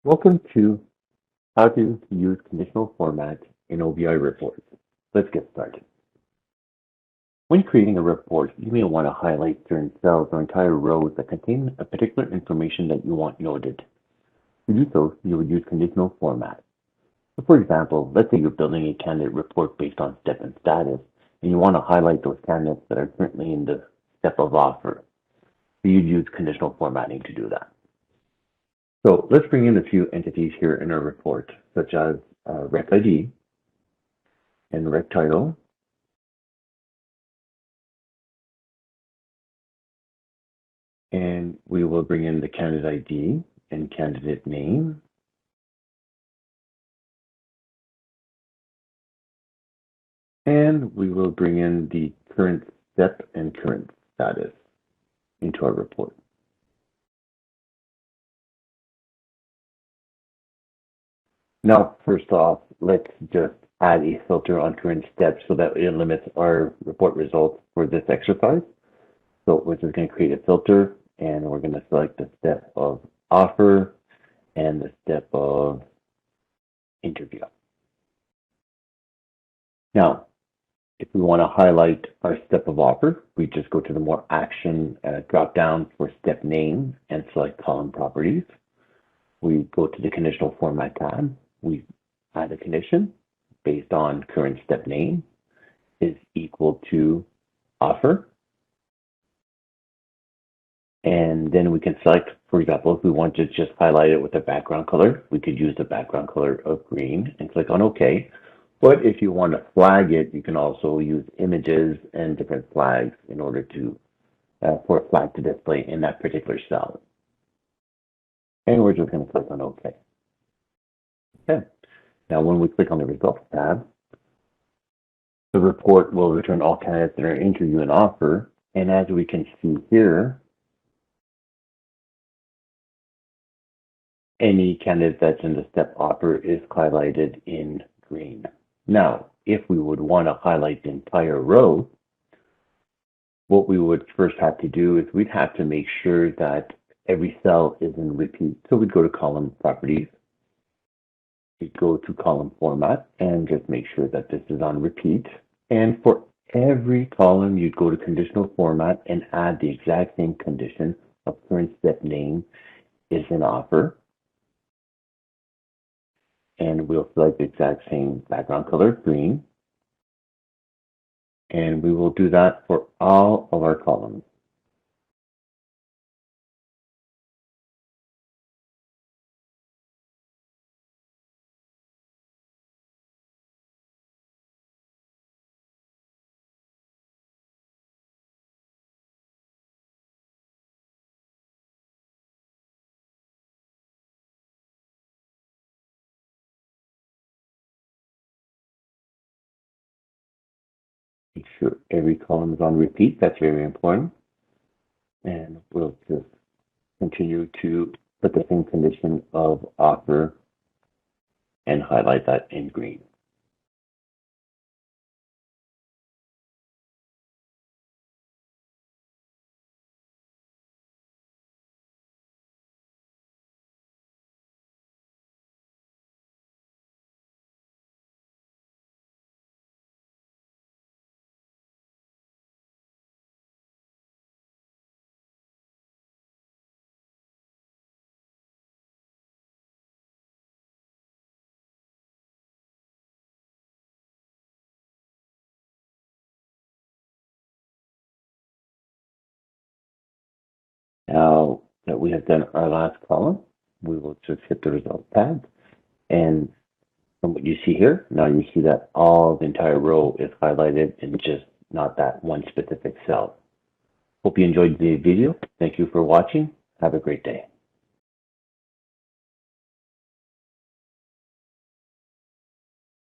Welcome to how to use conditional format in OBI reports. Let's get started. When creating a report, you may want to highlight certain cells or entire rows that contain a particular information that you want noted. To do so, you would use conditional format. So for example, let's say you're building a candidate report based on step and status, and you want to highlight those candidates that are currently in the step of offer. So you'd use conditional formatting to do that. So let's bring in a few entities here in our report, such as rec ID and rec title, and we will bring in the candidate ID and candidate name, and we will bring in the current step and current status into our report. Now, first off, let's just add a filter on current steps so that it limits our report results for this exercise. So we're just going to create a filter, and we're going to select the step of offer and the step of interview. Now, if we want to highlight our step of offer, we just go to the more action drop down for step name and select column properties. We go to the conditional format tab. We add a condition based on current step name is equal to offer. And then we can select, for example, if we want to just highlight it with a background color, we could use the background color of green and click on OK. But if you want to flag it, you can also use images and different flags in order to for a flag to display in that particular cell. And we're just going to click on OK. Okay. Now, when we click on the Results tab, the report will return all candidates that are interview and offer. And as we can see here, any candidate that's in the step offer is highlighted in green. Now, if we would want to highlight the entire row, what we would first have to do is we'd have to make sure that every cell is in repeat. So we'd go to column properties, we'd go to column format, and just make sure that this is on repeat. And for every column, you'd go to conditional format and add the exact same condition of current step name is an offer. And we'll select the exact same background color, green. And we will do that for all of our columns. Make sure every column is on repeat. That's very important. And we'll just continue to put the same condition of offer and highlight that in green. Now that we have done our last column, we will just hit the Results tab. And from what you see here, now you see that all the entire row is highlighted and just not that one specific cell. Hope you enjoyed the video. Thank you for watching. Have a great day.